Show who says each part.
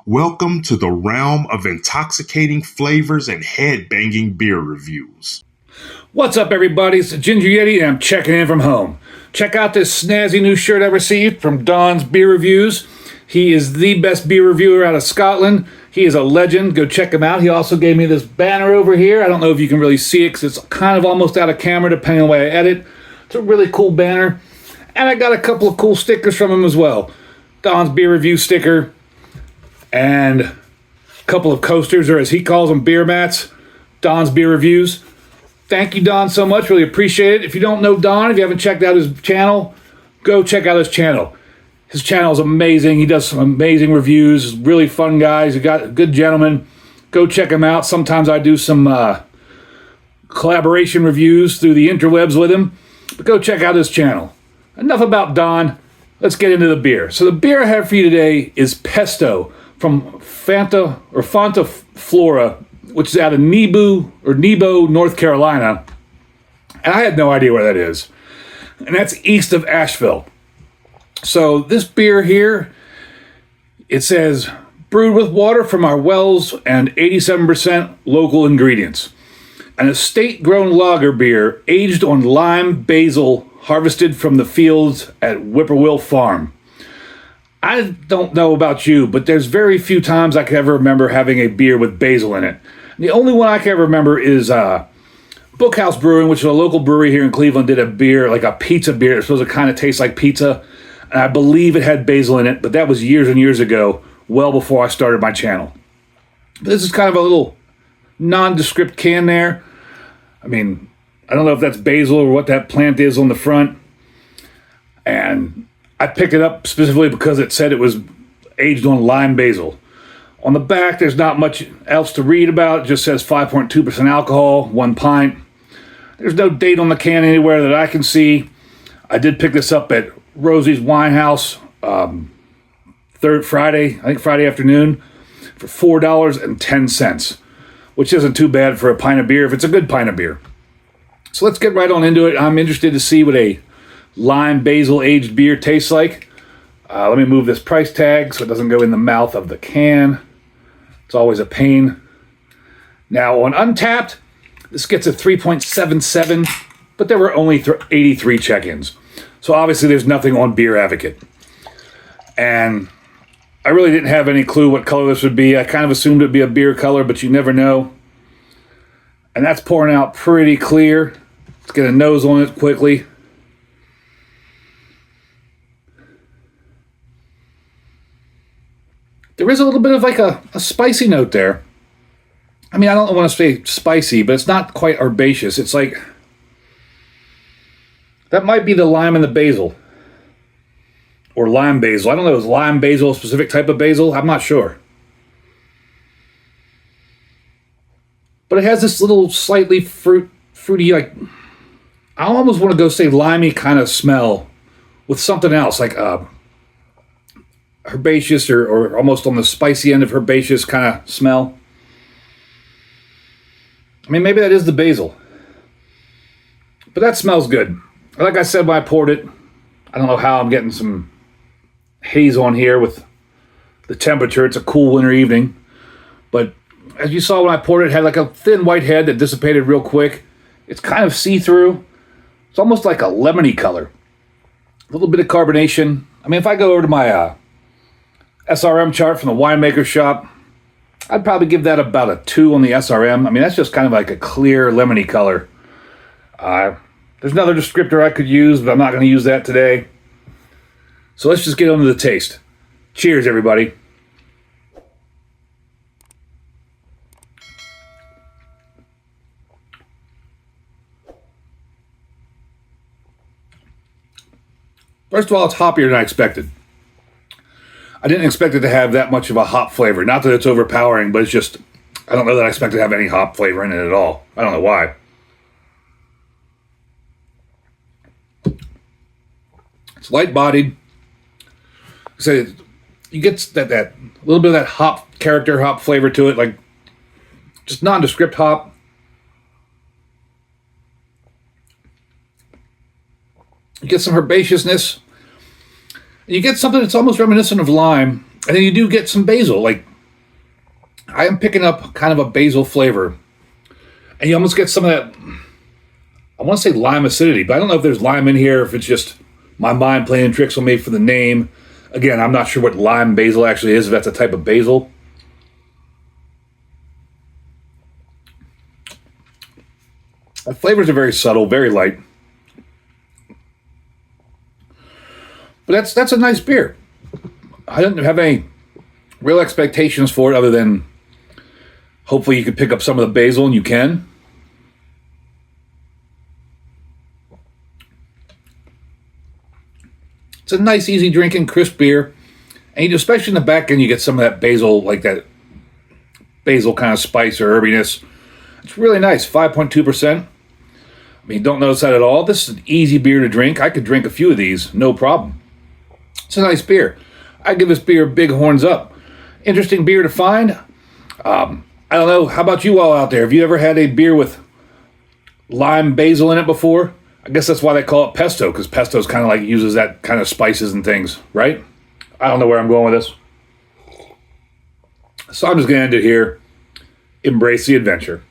Speaker 1: Welcome to the realm of intoxicating flavors and head-banging beer reviews.
Speaker 2: What's up, everybody? It's the Ginger Yeti, and I'm checking in from home. Check out this snazzy new shirt I received from Don's Beer Reviews. He is the best beer reviewer out of Scotland. He is a legend. Go check him out. He also gave me this banner over here. I don't know if you can really see it because it's kind of almost out of camera depending on the way I edit. It's a really cool banner. And I got a couple of cool stickers from him as well. Don's Beer Review sticker and a couple of coasters, or as he calls them, beer mats. Don's Beer Reviews. Thank you, Don, so much. Really appreciate it. If you don't know Don, if you haven't checked out his channel, go check out his channel. His channel is amazing. He does some amazing reviews. He's really fun guy. He's a good gentleman. Go check him out. Sometimes I do some collaboration reviews through the interwebs with him. But go check out his channel. Enough about Don. Let's get into the beer. So the beer I have for you today is Pesto from Fonta Flora, which is out of Nebo, North Carolina. And I had no idea where that is. And that's east of Asheville. So this beer here, it says, brewed with water from our wells and 87% local ingredients. An estate-grown lager beer aged on lime basil harvested from the fields at Whippoorwill Farm. I don't know about you, but there's very few times I can ever remember having a beer with basil in it. The only one I can ever remember is Bookhouse Brewing, which is a local brewery here in Cleveland, did a beer, like a pizza beer. It's supposed to kind of taste like pizza. And I believe it had basil in it, but that was years and years ago, well before I started my channel. But this is kind of a little nondescript can there. I mean, I don't know if that's basil or what that plant is on the front. And I picked it up specifically because it said it was aged on lime basil. On the back, there's not much else to read about. It just says 5.2% alcohol, 1 pint. There's no date on the can anywhere that I can see. I did pick this up at Rozi's Wine House Friday afternoon for $4.10, which isn't too bad for a pint of beer if it's a good pint of beer. So let's get right on into it. I'm interested to see what a lime basil aged beer tastes like. Let me move this price tag so it doesn't go in the mouth of the can. It's always a pain. Now on Untapped, this gets a 3.77, but there were only 83 check-ins. So obviously there's nothing on Beer Advocate. And I really didn't have any clue what color this would be. I kind of assumed it'd be a beer color, but you never know. And that's pouring out pretty clear. Let's get a nose on it quickly. There is a little bit of like a spicy note there. I mean, I don't want to say spicy, but it's not quite herbaceous. It's like, that might be the lime and the basil. Or lime basil. I don't know, is lime basil a specific type of basil? I'm not sure. But it has this little slightly fruity, like, I almost want to go say limey kind of smell with something else, like herbaceous or almost on the spicy end of herbaceous kind of smell. I mean, maybe that is the basil. But that smells good. Like I said when I poured it, I don't know how I'm getting some haze on here with the temperature. It's a cool winter evening. But as you saw when I poured it, it had like a thin white head that dissipated real quick. It's kind of see-through. It's almost like a lemony color. A little bit of carbonation. I mean, if I go over to my SRM chart from the winemaker shop, I'd probably give that about a 2 on the SRM. I mean, that's just kind of like a clear lemony color. There's another descriptor I could use, but I'm not going to use that today. So let's just get on to the taste. Cheers, everybody. First of all, it's hoppier than I expected. I didn't expect it to have that much of a hop flavor. Not that it's overpowering, but it's just, I don't know that I expect it to have any hop flavor in it at all. I don't know why. It's light-bodied. So you get that little bit of that hop character, hop flavor to it, like just nondescript hop. You get some herbaceousness. You get something that's almost reminiscent of lime, and then you do get some basil. Like, I am picking up kind of a basil flavor. And you almost get some of that, I want to say lime acidity, but I don't know if there's lime in here, if it's just my mind playing tricks on me for the name. Again, I'm not sure what lime basil actually is, if that's a type of basil. The flavors are very subtle, very light. But that's a nice beer. I didn't have any real expectations for it other than hopefully you can pick up some of the basil, and you can. It's a nice, easy drinking, crisp beer. And especially in the back end, you get some of that basil, like that basil kind of spice or herbiness. It's really nice, 5.2%. I mean, don't notice that at all. This is an easy beer to drink. I could drink a few of these, no problem. It's a nice beer. I give this beer big horns up. Interesting beer to find. I don't know. How about you all out there? Have you ever had a beer with lime basil in it before? I guess that's why they call it pesto, because pesto's kind of like uses that kind of spices and things, right? I don't know where I'm going with this. So I'm just going to end it here. Embrace the adventure.